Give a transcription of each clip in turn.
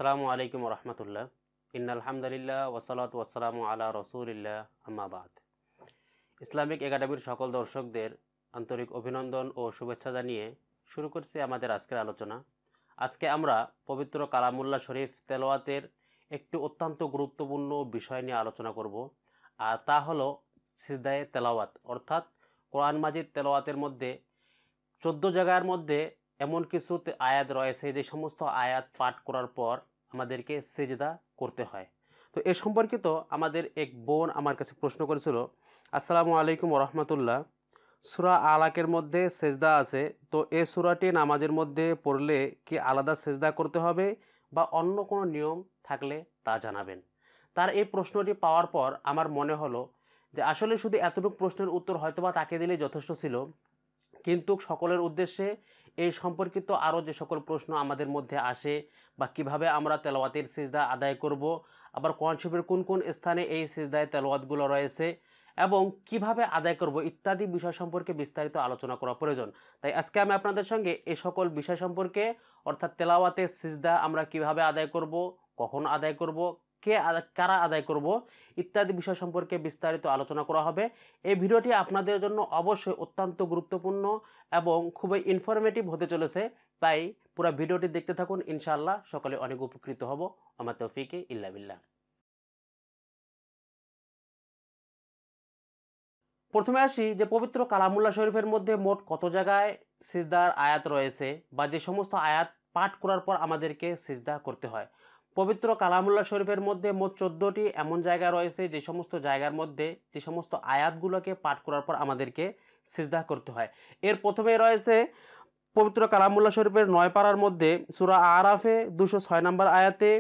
আসসালামু আলাইকুম রহমতুল্লাহ। ইন্নালহামদুলিল্লাহ ওয়াসালাতু ওয়াসসালামু আলা রসুলিল্লাহ আম্মা বাদ। ইসলামিক একাডেমির সকল দর্শকদের আন্তরিক অভিনন্দন ও শুভেচ্ছা জানিয়ে শুরু করছি আমাদের আজকের আলোচনা। আজকে আমরা পবিত্র কালামুল্লাহ শরীফ তেলাওয়াতের একটি অত্যন্ত গুরুত্বপূর্ণ বিষয় নিয়ে আলোচনা করব, আর তা হলো সিজদায়ে তেলাওয়াত, অর্থাৎ কোরআন মাজিদ তেলাওয়াতের মধ্যে 14 জায়গার মধ্যে এমন কিছু আয়াত রয়েছে যে সমস্ত আয়াত পাঠ করার পর আমাদেরকে সিজদা করতে হয়। তো এ সম্পর্কিত আমাদের এক বোন আমার কাছে প্রশ্ন করেছিল, আসসালামু আলাইকুম রহমতুল্লাহ, সূরা আলাকের মধ্যে সেজদা আছে, তো এই সূরাটি নামাজের মধ্যে পড়লে কি আলাদা সেজদা করতে হবে বা অন্য কোনো নিয়ম থাকলে তা জানাবেন। তার এই প্রশ্নটি পাওয়ার পর আমার মনে হলো যে আসলে শুধু এতটুকু প্রশ্নের উত্তর হয়তোবা তাকে দিলেই যথেষ্ট ছিল, কিন্তু সকলের উদ্দেশ্যে এই সম্পর্কিত আরও যে সকল প্রশ্ন আমাদের মধ্যে আসে বা কিভাবে আমরা তেলাওয়াতের সিজদা আদায় করব, আবার কোরআন শরীফের কোন কোন স্থানে এই সিজদায় তেলাওয়াতগুলো রয়েছে এবং কিভাবে আদায় করব ইত্যাদি বিষয় সম্পর্কে বিস্তারিত আলোচনা করা প্রয়োজন। তাই আজকে আমি আপনাদের সঙ্গে এই সকল বিষয় সম্পর্কে, অর্থাৎ তেলাওয়াতের সিজদা আমরা কিভাবে আদায় করব, কখন আদায় করব, কারা আদায় করব ইত্যাদি বিষয় সম্পর্কে বিস্তারিত আলোচনা করা হবে। এই ভিডিওটি আপনাদের জন্য অবশ্যই অত্যন্ত গুরুত্বপূর্ণ এবং খুবই ইনফরমেটিভ হতে চলেছে, তাই পুরো ভিডিওটি দেখতে থাকুন। ইনশাআল্লাহ সকলে অনেক উপকৃত হব। আমার তৌফিকে ইল্লা বিল্লাহ। প্রথমে আসি যে পবিত্র কালামুল্লাহ শরীফের মধ্যে মোট কত জায়গায় সিজদার আয়াত রয়েছে বা যে সমস্ত আয়াত পাঠ করার পর আমাদেরকে সিজদা করতে হয়। পবিত্র কালামুল্লাহ শরীফের মধ্যে মোট 14টি এমন জায়গা রয়েছে যে সমস্ত জায়গার মধ্যে যে সমস্ত আয়াতগুলোকে পাঠ করার পর আমাদেরকে সিজদা করতে হয়। এর প্রথমে রয়েছে পবিত্র কালামুল্লাহ শরীফের 9 পারার মধ্যে সূরা আরাফে 206 নম্বর আয়াতে,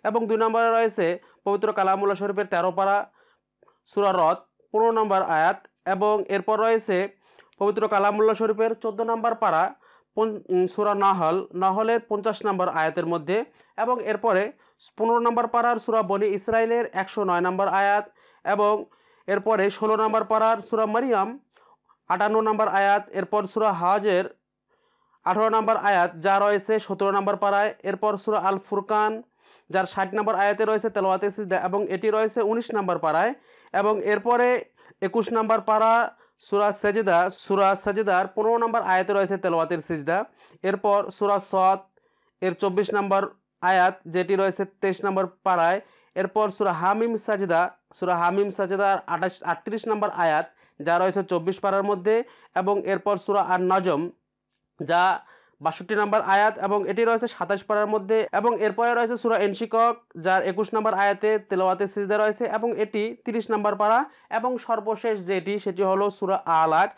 এবং 2 নম্বরে রয়েছে পবিত্র কালামুল্লাহ শরীফের 13 পারা সূরা রদ 15 নম্বর আয়াত, এবং এরপর রয়েছে পবিত্র কালামুল্লাহ শরীফের 14 নম্বর পারা সূরা নাহলের 50 নম্বর আয়াতের মধ্যে, এবং এরপরে 15 নম্বর পারার সূরা বনি ইসরাইলের 109 নম্বর আয়াত, এবং এরপরে 16 নম্বর পারার সূরা মারিয়াম 58 নম্বর আয়াত, এরপর সূরা হজের 18 নম্বর আয়াত যা রয়েছে 17 নম্বর পারায়, এরপর সূরা আল ফুরকান যার 60 নম্বর আয়াতে রয়েছে তেলাওয়াতে সিজদা এবং এটি রয়েছে 19 নম্বর পারায়, এবং এরপরে 21 নম্বর পারা সূরা সাজদার 15 নম্বর আয়াতে রয়েছে তেলাওয়াতের সিজদা, এরপর সূরা সদ এর 24 নম্বর আয়াত যেটি রয়েছে 23 নম্বর পারায়, এরপর সূরা হামিম সাজদার 38 নম্বর আয়াত যা রয়েছে 24 পারার মধ্যে, এবং এরপর সূরা আর নজম যা 62 নম্বর আয়াত এবং এটি রয়েছে 27 পারার মধ্যে, এবং এরপরে রয়েছে সূরা ইনশিকক যার 21 নম্বর আয়াতে তেলাওয়াতে সিজদা রয়েছে এবং এটি 30 নম্বর পারা, এবং সর্বশেষ সেটি হলো সূরা আলাক,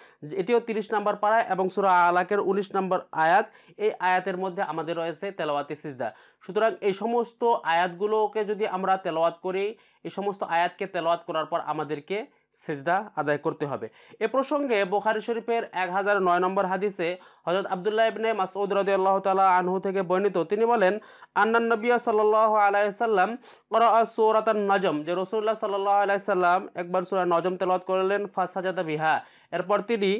এটিও 30 নম্বর পারা এবং সূরা আলাকের 19 নম্বর আয়াত। এই আয়াতের মধ্যে আমাদের রয়েছে তেলাওয়াতে সিজদা। সুতরাং এই সমস্ত আয়াতগুলোকে যদি আমরা তেলাওয়াত করি, এই সমস্ত আয়াতকে তেলাওয়াত করার পর আমাদেরকে সিজদা আদায় করতে হবে। এ প্রসঙ্গে বুখারী শরীফের 1009 নম্বর হাদিসে হযরত আব্দুল্লাহ ইবনে মাসউদ রাদিয়াল্লাহু তাআলা আনহু থেকে বর্ণিত, তিনি বলেন, আন্নান নবী সাল্লাল্লাহু আলাইহি সাল্লাম ক্বরাআ সূরাতান নজম, যে রাসূলুল্লাহ সাল্লাল্লাহু আলাইহি সাল্লাম একবার সূরা নজম তেলাওয়াত করলেন, ফাসাজাদা বিহা, এরপর তিনি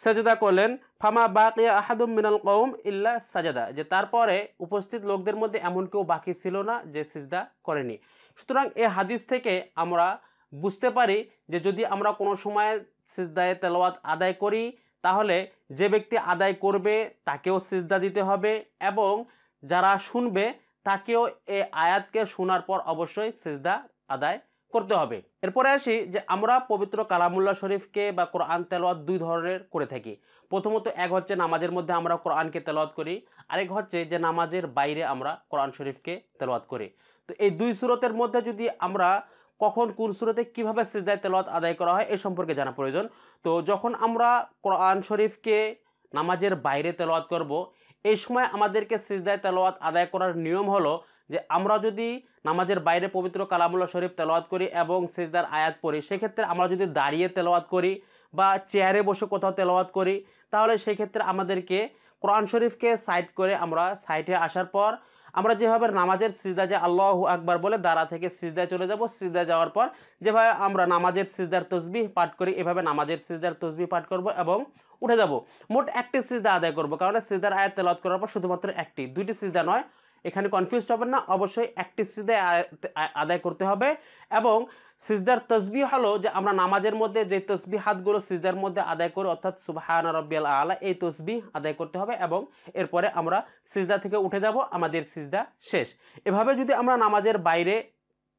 সাজদা করলেন, ফামা বাকিয়া আহাদুম মিনাল কওম ইল্লা সাজাদা, যে তারপরে উপস্থিত লোকদের মধ্যে এমন কেউ বাকি ছিল না যে সিজদা করেনি। সুতরাং এই হাদিস থেকে আমরা বুঝতে পারি যে যদি আমরা কোনো সময় সিজদায়ে তেলাওয়াত আদায় করি, তাহলে যে ব্যক্তি আদায় করবে তাকেও সিজদা দিতে হবে এবং যারা শুনবে তাকেও এই আয়াতকে শোনার পর অবশ্যই সিজদা আদায় করতে হবে। এরপরে আসি যে আমরা পবিত্র কালামুল্লাহ শরীফকে বা কোরআন তেলাওয়াত দুই ধরনের করে থাকি। প্রথমত এক হচ্ছে নামাজের মধ্যে আমরা কোরআনকে তেলাওয়াত করি, আরেক হচ্ছে যে নামাজের বাইরে আমরা কোরআন শরীফকে তেলাওয়াত করি। তো এই দুই সূরতের মধ্যে যদি আমরা কখন কোন সূরাতে কিভাবে সিজদায়ে তেলাওয়াত আদায় করা হয় এ সম্পর্কে জানা প্রয়োজন। তো যখন আমরা কোরআন শরীফকে নামাজের বাইরে তেলাওয়াত করব, এই সময় আমাদেরকে সিজদায়ে তেলাওয়াত আদায় করার নিয়ম হলো যে আমরা যদি নামাজের বাইরে পবিত্র কালামুল্লাহ শরীফ তেলাওয়াত করি এবং সিজদার আয়াত পড়ি, সেক্ষেত্রে আমরা যদি দাঁড়িয়ে তেলাওয়াত করি বা চেয়ারে বসে কোথাও তেলাওয়াত করি, তাহলে সেই ক্ষেত্রে আমাদেরকে কোরআন শরীফকে সাইড করে আমরা সাইডে আসার পর আমরা যেভাবে নামাজের সিজদা যে আল্লাহু আকবার বলে দাঁড়া থেকে সিজদায় চলে যাব, সিজদায় যাওয়ার পর যেভাবে আমরা নামাজের সিজদার তসবিহ পাঠ করি এভাবে নামাজের সিজদার তসবিহ পাঠ করব এবং উঠে যাব। মোট একটি সিজদা আদায় করব, কারণ সিজদার আয়াত তেলাওয়াত করার পর শুধুমাত্র একটি, দুইটি সিজদা নয়, এখানে কনফিউজড হবেন না, অবশ্যই একটি সিজদায় আদায় করতে হবে। এবং সিজদার তাসবিহ হলো যে আমরা নামাজের মধ্যে যে তাসবিহাতগুলো সিজদার মধ্যে আদায় করি, অর্থাৎ সুবহানা রাব্বিয়াল আলা, এই তাসবিহ আদায় করতে হবে এবং এরপরে আমরা সিজদা থেকে উঠে যাব, আমাদের সিজদা শেষ। এভাবে যদি আমরা নামাজের বাইরে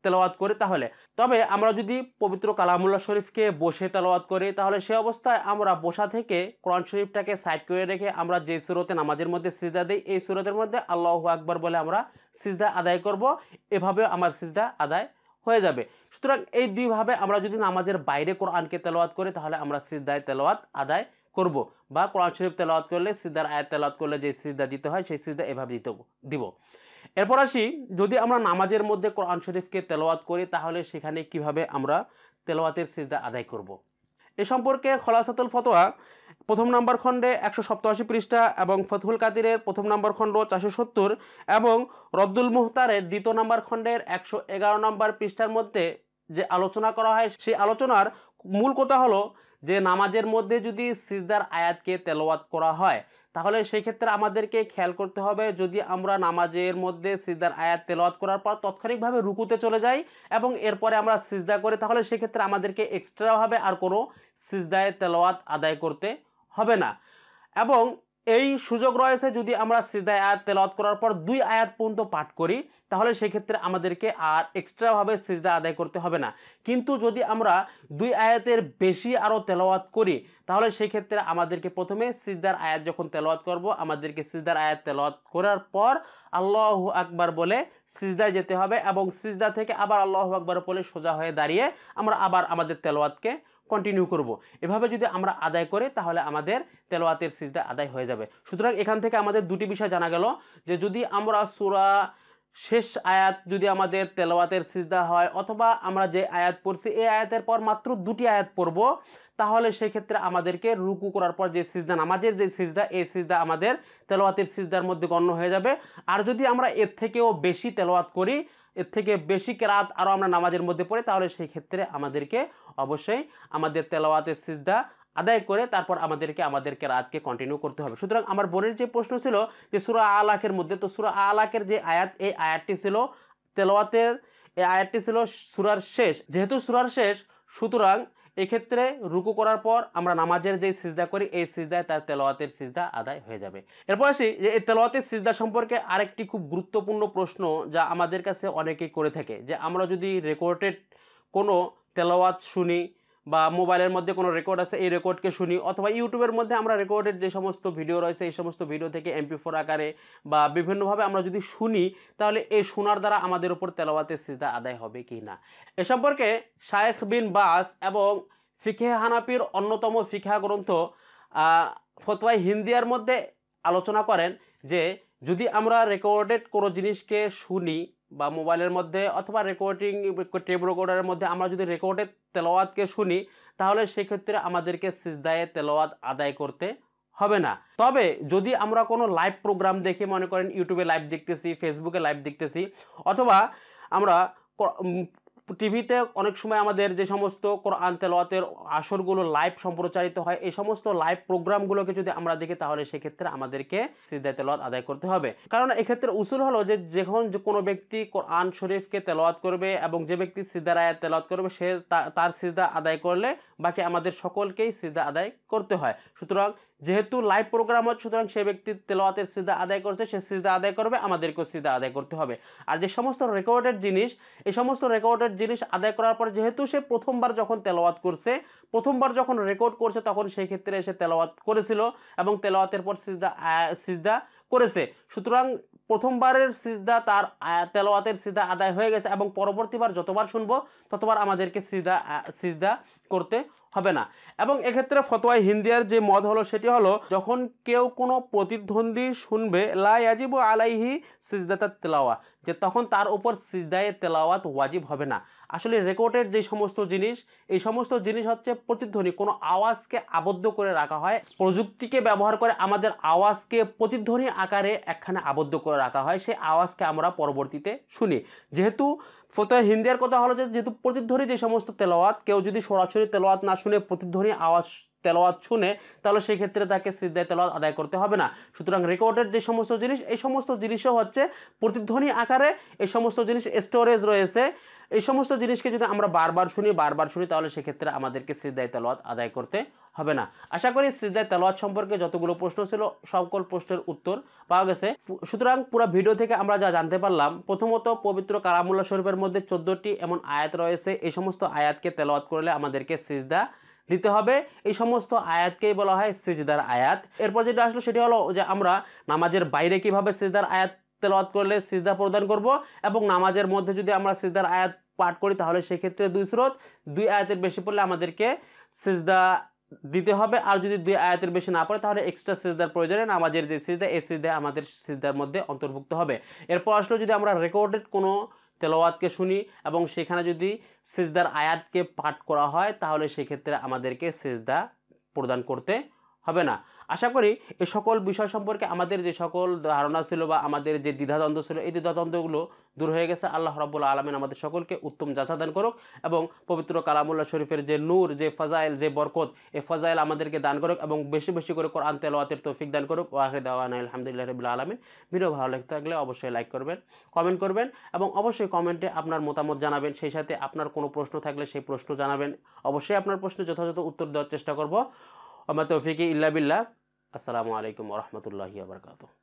তেলাওয়াত করি তাহলে, তবে আমরা যদি পবিত্র কালামুল্লাহ শরীফকে বসে তেলাওয়াত করি তাহলে সে অবস্থায় আমরা বসা থেকে কোরআন শরীফটাকে সাইড করে রেখে আমরা যে সূরাতে নামাজের মধ্যে সিজদা দেই, এই সূরাতের মধ্যে আল্লাহু আকবার বলে আমরা সিজদা আদায় করব। এভাবে আমার সিজদা আদায় হয়ে যাবে। সুতরাং এই দুইভাবে আমরা যদি নামাজের বাইরে কোরআনকে তেলাওয়াত করি তাহলে আমরা সিজদায় তেলাওয়াত আদায় করব, বা কোরআন শরীফ তেলাওয়াত করলে সিজদার আয়াত তেলাওয়াত করলে যে সিজদা দিতে হয় সেই সিজদা এভাবে দিব। এরপর আসি, যদি আমরা নামাজের মধ্যে কোরআন শরীফকে তেলাওয়াত করি তাহলে সেখানে কিভাবে আমরা তেলাওয়াতের সিজদা আদায় করব। এ সম্পর্কে খলাসাতুল ফতোয়া প্রথম নম্বর খণ্ডে 187 পৃষ্ঠা এবং ফতহুল কাদিরের প্রথম নম্বর খণ্ড 470 এবং রদ্দুল মুহতারের দ্বিতীয় নম্বর খণ্ডের 111 নম্বর পৃষ্ঠার মধ্যে যে আলোচনা করা হয়, সেই আলোচনার মূল কথা হলো যে নামাজের মধ্যে যদি সিজদার আয়াতকে তেলাওয়াত করা হয় তাহলে সেই ক্ষেত্রে আমাদেরকে খেয়াল করতে হবে, যদি আমরা নামাজের মধ্যে সিজদার আয়াত তেলাওয়াত করার পর তাৎক্ষণিকভাবে রুকুতে চলে যাই এবং এরপরে আমরা সিজদা করি তাহলে সেই ক্ষেত্রে আমাদেরকে এক্সট্রাভাবে আর কোনো সিজদায় তেলাওয়াত আদায় করতে হবে না। এবং এই সুযোগ রয়েছে যদি আমরা সিজদায় আয়াত তেলাওয়াত করার পর 2 আয়াত পর্যন্ত পাঠ করি তাহলে সেই ক্ষেত্রে আমাদেরকে আর এক্সট্রাভাবে সিজদা আদায় করতে হবে না। কিন্তু যদি আমরা 2 আয়াতের বেশি আরও তেলাওয়াত করি তাহলে সেই ক্ষেত্রে আমাদেরকে প্রথমে সিজদার আয়াত যখন তেলাওয়াত করব আমাদেরকে সিজদার আয়াত তেলাওয়াত করার পর আল্লাহু আকবার বলে সিজদায় যেতে হবে এবং সিজদা থেকে আবার আল্লাহু আকবার বলে সোজা হয়ে দাঁড়িয়ে আমরা আবার আমাদের তেলাওয়াতকে কন্টিনিউ করব। এভাবে যদি আমরা আদায় করি তাহলে আমাদের তেলাওয়াতের সিজদা আদায় হয়ে যাবে। সুতরাং এখান থেকে আমাদের দুটি বিষয় জানা গেল যে যদি আমরা সূরা শেষ আয়াত যদি আমাদের তেলাওয়াতের সিজদা হয় অথবা আমরা যে আয়াত পড়ছি এই আয়াতের পর মাত্র 2টি আয়াত পড়ব তাহলে সেই ক্ষেত্রে আমাদেরকে রুকু করার পর যে সিজদা, নামাজের যে সিজদা, এই সিজদা আমাদের তেলাওয়াতের সিজদার মধ্যে গণ্য হয়ে যাবে। আর যদি আমরা এর থেকেও বেশি তেলাওয়াত করি, এর থেকে বেশি কেরাত আরও আমরা নামাজের মধ্যে পড়ি তাহলে সেই ক্ষেত্রে আমাদেরকে অবশ্যই আমাদের তেলাওয়াতের সিজদা আদায় করে তারপর আমাদেরকে আমাদের কেরাতকে কন্টিনিউ করতে হবে। সুতরাং আমার বোনের যে প্রশ্ন ছিল যে সূরা আলাকের মধ্যে, তো সূরা আলাকের যে আয়াত, এই আয়াতটি ছিল তেলাওয়াতের, এই আয়াতটি ছিল সূরার শেষ। যেহেতু সূরার শেষ সুতরাং এক্ষেত্রে রুকু করার পর আমরা নামাজের যে সিজদা করি এই সিজদায় তার তেলাওয়াতের সিজদা আদায় হয়ে যাবে। এরপর আসি যে এই তেলাওয়াতের সিজদা সম্পর্কে আরেকটি খুব গুরুত্বপূর্ণ প্রশ্ন যা আমাদের কাছে অনেকেই করে থাকে, যে আমরা যদি রেকর্ডেড কোনো তেলাওয়াত শুনি বা মোবাইলের মধ্যে কোনো রেকর্ড আছে এই রেকর্ডকে শুনি অথবা ইউটিউবের মধ্যে আমরা রেকর্ডেড যে সমস্ত ভিডিও রয়েছে এই সমস্ত ভিডিও থেকে MP4 আকারে বা বিভিন্নভাবে আমরা যদি শুনি তাহলে এই শোনার দ্বারা আমাদের উপর তেলাওয়াতের সিজদা আদায় হবে কি না। এ সম্পর্কে শায়েখ বিন বাস এবং ফিকহে হানাফির অন্যতম ফিকহা গ্রন্থ ফতোয়ায়ে হিন্দিয়ার মধ্যে আলোচনা করেন যে যদি আমরা রেকর্ডেড কোনো জিনিসকে শুনি বা মোবাইলের মধ্যে অথবা রেকর্ডিং টেপ রেকর্ডারের মধ্যে আমরা যদি রেকর্ডেড তেলাওয়াতকে শুনি তাহলে সেক্ষেত্রে আমাদেরকে সিজদায়ে তেলাওয়াত আদায় করতে হবে না। তবে যদি আমরা কোনো লাইভ প্রোগ্রাম দেখে, মনে করেন ইউটিউবে লাইভ দেখতেছি, ফেসবুকে লাইভ দেখতেছি অথবা আমরা টিভিতে অনেক সময় আমাদের যে সমস্ত কোরআন তেলাওয়াতের আসরগুলো লাইভ সম্প্রচারিত হয় এই সমস্ত লাইভ প্রোগ্রামগুলোকে যদি আমরা দেখি তাহলে সেক্ষেত্রে আমাদেরকে সিজদায়ে তেলাওয়াত আদায় করতে হবে। কারণ এক্ষেত্রে উসুল হলো যে যখন কোনো ব্যক্তি কোরআন শরীফকে তেলাওয়াত করবে এবং যে ব্যক্তি সিজদার আয়াত তেলাওয়াত করবে সে তার সিজদা আদায় করলে বাকি আমাদের সকলকেই সিজদা আদায় করতে হয়। সুতরাং যেহেতু লাইভ প্রোগ্রাম হচ্ছে সুতরাং সে ব্যক্তি তেলাওয়াতের সিজদা আদায় করছে, সে সিজদা আদায় করবে, আমাদেরকেও সিজদা আদায় করতে হবে। আর যে সমস্ত রেকর্ডেড জিনিস, এই সমস্ত রেকর্ডেড জিনিস আদায় করার পর যেহেতু সে প্রথমবার যখন তেলাওয়াত করছে, প্রথমবার যখন রেকর্ড করছে তখন সেই ক্ষেত্রে সে তেলাওয়াত করেছিল এবং তেলাওয়াতের পর সিজদা করেছে, সুতরাং প্রথমবারের সিজদা তার তেলাওয়াতের সিজদা আদায় হয়ে গেছে এবং পরবর্তীবার যতবার শুনবো ততবার আমাদেরকে সিজদা করতে হবে না। এবং এক্ষেত্রে ফতোয়ায়ে হিন্দিয়ার যে মত হলো সেটি হলো যখন কেউ কোনো প্রতিদ্বন্দ্বী শুনবে লা ইয়াজিবু আলাইহি সিজদাতাত তেলাওয়া, যে তখন তার উপর সিজদায়ে তেলাওয়াত ওয়াজিব হবে না। আসলে রেকর্ডের যে সমস্ত জিনিস, এই সমস্ত জিনিস হচ্ছে প্রতিধ্বনি, কোনো আওয়াজকে আবদ্ধ করে রাখা হয়, প্রযুক্তিকে ব্যবহার করে আমাদের আওয়াজকে প্রতিধ্বনি আকারে একখানে আবদ্ধ করে রাখা হয়, সেই আওয়াজকে আমরা পরবর্তীতে শুনি। যেহেতু ফতোয়ায়ে হিন্দিয়ার কথা হলো যে যেহেতু প্রতিধ্বনি যে সমস্ত তেলাওয়াত, কেউ যদি সরাসরি তেলাওয়াত না শুনে প্রতিধ্বনি আওয়াজ তেলাওয়াত শুনে তাহলে সেই ক্ষেত্রে তাকে সিজদায় তেলাওয়াত আদায় করতে হবে না। সুতরাং রেকর্ডেড যে সমস্ত জিনিস, এই সমস্ত জিনিসও হচ্ছে প্রতিধ্বনি আকারে, এই সমস্ত জিনিস স্টোরেজ রয়েছে। এই সমস্ত জিনিসকে যদি আমরা বারবার শুনি তাহলে সেক্ষেত্রে আমাদেরকে সিজদায় তেলাওয়াত আদায় করতে হবে না। আশা করি সিজদায় তেলাওয়াত সম্পর্কে যতগুলো প্রশ্ন ছিল সকল প্রশ্নের উত্তর পাওয়া গেছে। সুতরাং পুরো ভিডিও থেকে আমরা যা জানতে পারলাম, প্রথমত পবিত্র কালামুল্লাহ শরীফের মধ্যে 14টি এমন আয়াত রয়েছে, এই সমস্ত আয়াতকে তেলাওয়াত করলে আমাদেরকে সিজদা দিতে হবে। এই সমস্ত আয়াতকেই বলা হয় সিজদার আয়াত। এরপর যেটা আসলো সেটি হলো যে আমরা নামাজের বাইরে কিভাবে সিজদার আয়াত তেলাওয়াত করলে সিজদা প্রদান করব, এবং নামাজের মধ্যে যদি আমরা সিজদার আয়াত পাঠ করি তাহলে সেক্ষেত্রে 2 সূরত 2 আয়াতের বেশি পড়লে আমাদেরকে সিজদা দিতে হবে। আর যদি 2 আয়াতের বেশি না পড়ে তাহলে এক্সট্রা সিজদার প্রয়োজনে নামাজের যে সিজদা, এই সিজদা আমাদের সিজদার মধ্যে অন্তর্ভুক্ত হবে। এরপর আসলো যদি আমরা রেকর্ডেড কোনো তেলাওয়াতকে শুনি এবং সেখানে যদি সিজদার আয়াতকে পাঠ করা হয় তাহলে সেক্ষেত্রে আমাদেরকে সিজদা প্রদান করতে হবে না। আশা করি এই সকল বিষয় সম্পর্কে আমাদের যে সকল ধারণা ছিল বা আমাদের যে দ্বিধাদ্বন্দ্ব ছিল, এই দ্বিধাদ্বন্দ্বগুলো দূর হয়ে গেছে। আল্লাহ রাব্বুল আলামিন আমাদের সকলকে উত্তম জাযা দান করুক এবং পবিত্র কালামুল্লাহ শরীফের যে নূর, যে ফাজাইল, যে বরকত, এই ফাজাইল আমাদেরকে দান করুক এবং বেশি বেশি করে কোরআন তেলাওয়াতের তৌফিক দান করুক। ওয়া আখিরু দাওয়ানা আলহামদুলিল্লাহি রাব্বিল আলামিন। ভিডিও ভালো লাগতে থাকলে অবশ্যই লাইক করবেন, কমেন্ট করবেন এবং অবশ্যই কমেন্টে আপনার মতামত জানাবেন। সেই সাথে আপনার কোনো প্রশ্ন থাকলে সেই প্রশ্ন জানাবেন। অবশ্যই আপনার প্রশ্নের যথাযথ উত্তর দেওয়ার চেষ্টা করব। ওয়া মা তৌফিকি ইল্লা বিল্লাহ। আসসালামু আলাইকুম ওয়া রাহমাতুল্লাহি ওয়া বারাকাতুহু।